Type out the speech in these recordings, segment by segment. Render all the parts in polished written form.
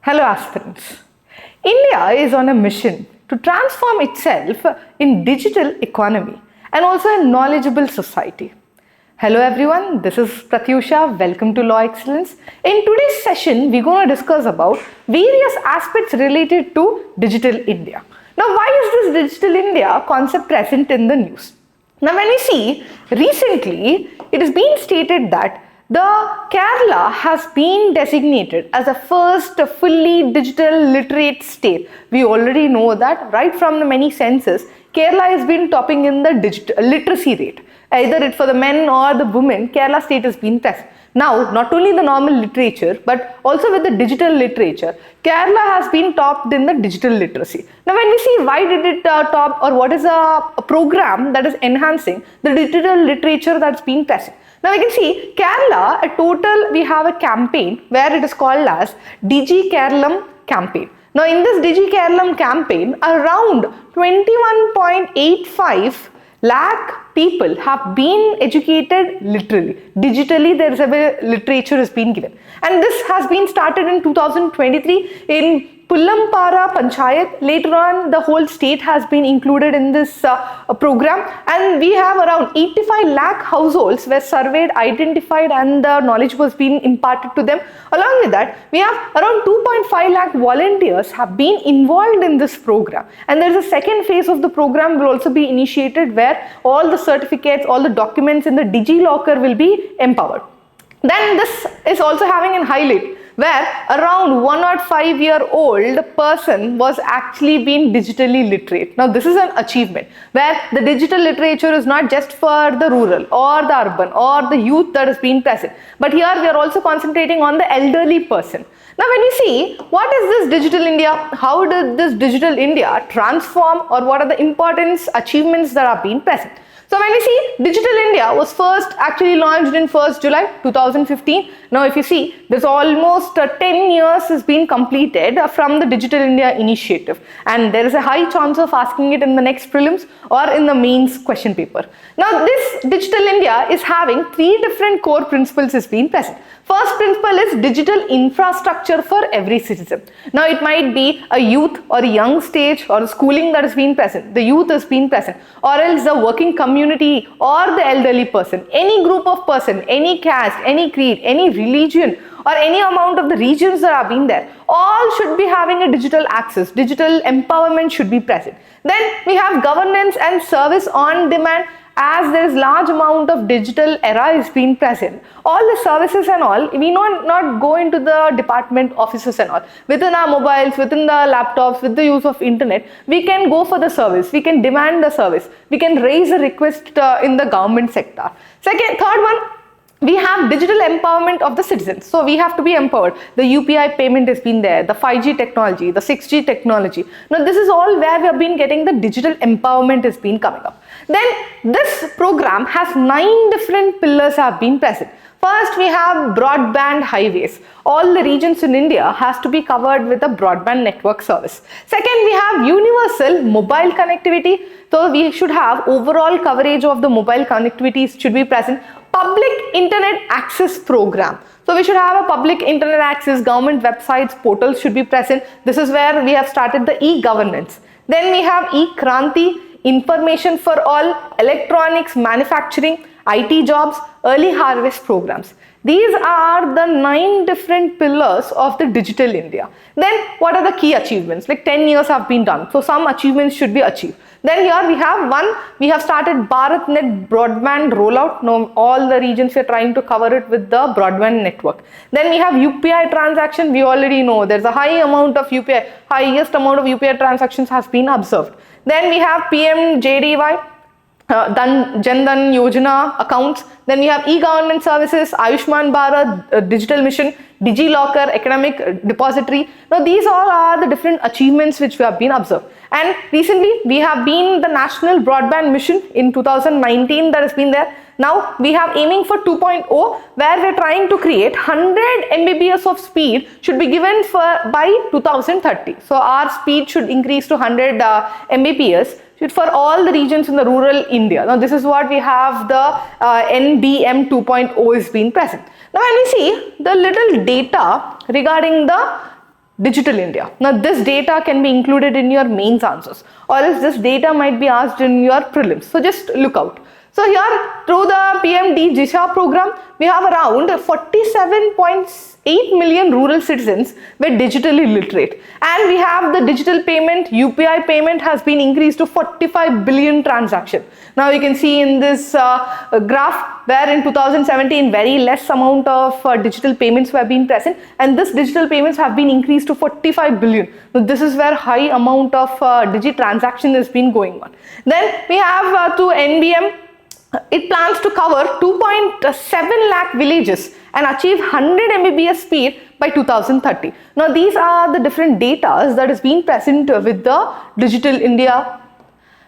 Hello aspirants. India is on a mission to transform itself in digital economy and also a knowledgeable society. Hello everyone, this is Pratyusha. Welcome to Law Excellence. In today's session, we're going to discuss about various aspects related to digital India. Now, why is this digital India concept present in the news? Now, when we see recently, it has been stated that the Kerala has been designated as the first fully digital literate state. We already know that right from the many census, Kerala has been topping in the digital literacy rate. Either it's for the men or the women, Kerala state has been present. Now, not only the normal literature, but also with the digital literature, Kerala has been topped in the digital literacy. Now, when we see why did it top, or what is a program that is enhancing the digital literature that's been present. Now, we can see Kerala, a total, we have a campaign where it is called as Digi Keralam campaign. Now, in this Digi Keralam campaign, around 21.85 lakh people have been educated literally. Digitally, there is a literature has been given. And this has been started in 2023 in Pullampara Panchayat. Later on, the whole state has been included in this program, and we have around 85 lakh households were surveyed, identified, and the knowledge was being imparted to them. Along with that, we have around 2.5 lakh volunteers have been involved in this program, and there is a second phase of the program will also be initiated where all the certificates, all the documents in the DigiLocker will be empowered. Then this is also having a highlight where around 105-year-old person was actually being digitally literate. Now, this is an achievement where the digital literature is not just for the rural or the urban or the youth that is being present, but here we are also concentrating on the elderly person. Now, when we see what is this digital India, how did this digital India transform, or what are the important achievements that are being present? So when we see Digital India was first actually launched in 1st July 2015. Now if you see, there's almost 10 years has been completed from the Digital India initiative, and there is a high chance of asking it in the next prelims or in the mains question paper. Now this Digital India is having 3 different core principles has been present. First principle is digital infrastructure for every citizen. Now it might be a youth or a young stage or a schooling that has been present, the youth has been present, or else the working community or the elderly person, any group of person, any caste, any creed, any religion, or any amount of the regions that have been there, all should be having a digital access, digital empowerment should be present. Then we have governance and service on demand. As there is large amount of digital era is being present, all the services and all, we not go into the department offices and all. Within our mobiles, within the laptops, with the use of internet, we can go for the service, we can demand the service, we can raise a request in the government sector. Third one, we have digital empowerment of the citizens. So we have to be empowered. The UPI payment has been there, the 5G technology, the 6G technology. Now this is all where we have been getting the digital empowerment has been coming up. Then this program has 9 different pillars have been present. First, we have broadband highways. All the regions in India has to be covered with a broadband network service. Second, we have universal mobile connectivity. So we should have overall coverage of the mobile connectivity should be present. Public internet access program. So we should have a public internet access, government websites, portals should be present. This is where we have started the e-governance. Then we have e-Kranti, information for all, electronics, manufacturing, IT jobs, early harvest programs. These are the 9 different pillars of the digital India. Then what are the key achievements? Like 10 years have been done. So some achievements should be achieved. Then here we have started BharatNet broadband rollout. Now all the regions are trying to cover it with the broadband network. Then we have UPI transaction. We already know there's a high amount of UPI, highest amount of UPI transactions has been observed. Then we have PMJDY, Jan Dhan Yojana accounts. Then we have e-government services, Ayushman Bharat, digital mission, DigiLocker, academic depository. Now these all are the different achievements which we have been observed. And recently we have been the national broadband mission in 2019 that has been there. Now we have aiming for 2.0 where we are trying to create 100 Mbps of speed should be given by 2030. So our speed should increase to 100 Mbps for all the regions in the rural India. Now this is what we have the NBM 2.0 is being present. Now when we see the little data regarding the Digital India. Now this data can be included in your mains answers, or else this data might be asked in your prelims. So just look out. So here through the PMD Jisha program, we have around 47.8 million rural citizens were digitally literate, and we have the digital payment, UPI payment has been increased to 45 billion transaction. Now you can see in this graph where in 2017 very less amount of digital payments were being present, and this digital payments have been increased to 45 billion. So this is where high amount of digi transaction has been going on. Then we have to NBM. It plans to cover 2.7 lakh villages and achieve 100 Mbps speed by 2030. Now these are the different data that is being present with the Digital India.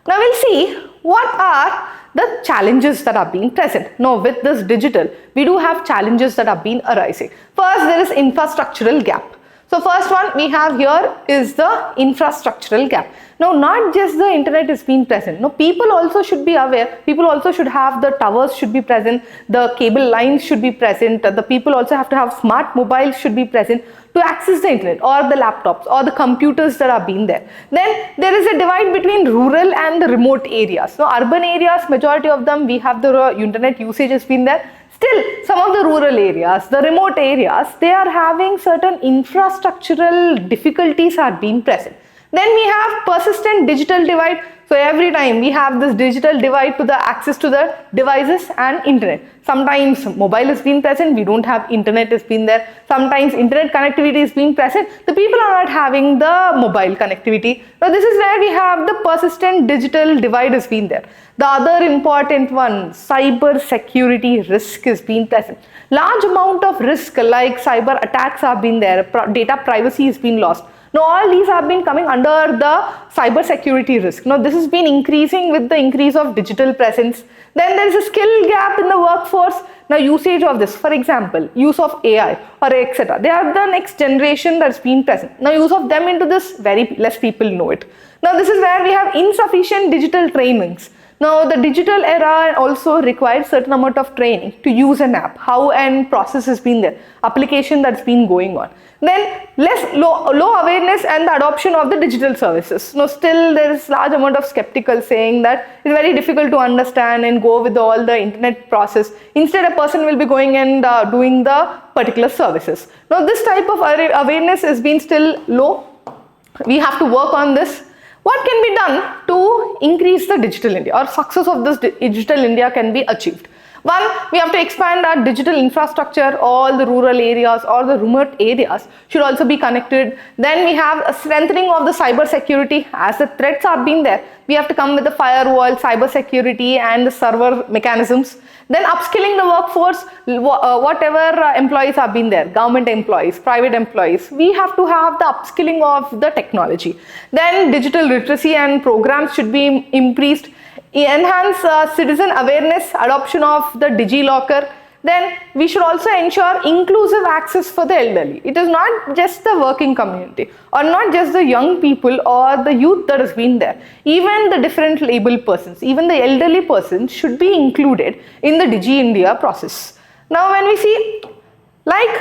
Now we'll see what are the challenges that are being present. Now with this digital, we do have challenges that are being arising. First, there is infrastructural gap. So first one we have here is the infrastructural gap. Now not just the internet is being present, no, people also should be aware, people also should have the towers should be present, the cable lines should be present, the people also have to have smart mobiles should be present to access the internet, or the laptops or the computers that are being there. Then there is a divide between rural and the remote areas. So urban areas, majority of them we have the internet usage has been there. Still, some of the rural areas, the remote areas, they are having certain infrastructural difficulties are being present. Then we have persistent digital divide. So every time we have this digital divide to the access to the devices and internet. Sometimes mobile is being present, we don't have internet is being there. Sometimes internet connectivity is being present, the people are not having the mobile connectivity. Now this is where we have the persistent digital divide is being there. The other important one, cyber security risk is being present. Large amount of risk like cyber attacks have been there, data privacy is being lost. Now all these have been coming under the cyber security risk. Now this has been increasing with the increase of digital presence. Then there is a skill gap in the workforce. Now usage of this, for example, use of AI or etc. They are the next generation that's been present. Now use of them into this, very less people know it. Now this is where we have insufficient digital trainings. Now the digital era also requires certain amount of training to use an app, how and process has been there, application that's been going on. Then low awareness and the adoption of the digital services. Now still there is large amount of skeptical saying that it's very difficult to understand and go with all the internet process. Instead a person will be going and doing the particular services. Now this type of awareness has been still low. We have to work on this. What can be done to increase the digital India or success of this digital India can be achieved? One, we have to expand our digital infrastructure. All the rural areas or the remote areas should also be connected. Then we have a strengthening of the cyber security. As the threats are being there, we have to come with the firewall, cyber security and the server mechanisms. Then upskilling the workforce, whatever employees have been there, government employees, private employees, we have to have the upskilling of the technology. Then digital literacy and programs should be increased. Enhance citizen awareness, adoption of the DigiLocker. Then we should also ensure inclusive access for the elderly. It is not just the working community or not just the young people or the youth that has been there. Even the different able persons, even the elderly persons should be included in the Digi India process. Now when we see like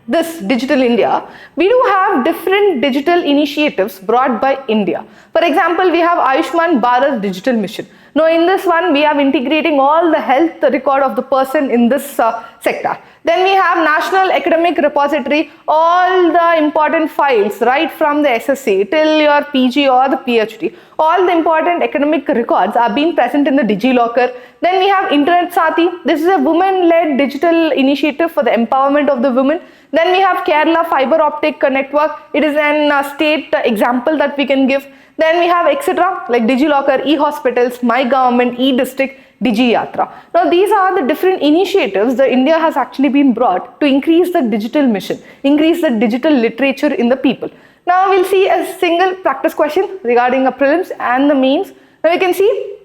this Digital India, we do have different digital initiatives brought by India. For example, we have Ayushman Bharat Digital Mission. Now in this one, we are integrating all the health record of the person in this sector. Then we have National Academic Repository, all the important files right from the SSC till your PG or the PhD. All the important academic records are being present in the DigiLocker. Then we have Internet Sati. This is a women-led digital initiative for the empowerment of the women. Then we have Kerala Fiber Optic Network. It is an state example that we can give. Then we have etc. like DigiLocker, e-hospitals, My Government, e-district, Digi Yatra. Now these are the different initiatives that India has actually been brought to increase the digital mission, increase the digital literature in the people. Now we'll see a single practice question regarding a prelims and the mains. Now we can see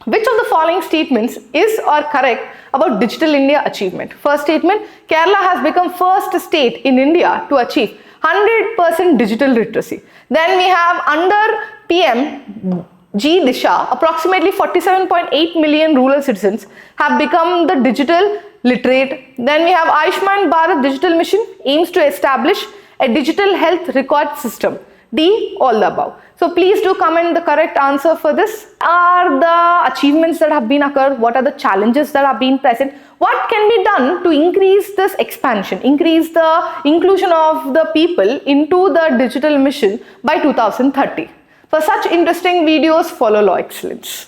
which of the following statements is or correct about Digital India achievement. First statement, Kerala has become first state in India to achieve 100% digital literacy. Then we have under PM G Disha, approximately 47.8 million rural citizens have become the digital literate. Then we have Ayushman Bharat Digital Mission aims to establish a digital health record system. D, all the above. So please do comment the correct answer for this. Are the achievements that have been occurred? What are the challenges that have been present? What can be done to increase this expansion, increase the inclusion of the people into the digital mission by 2030? For such interesting videos, follow Law Excellence.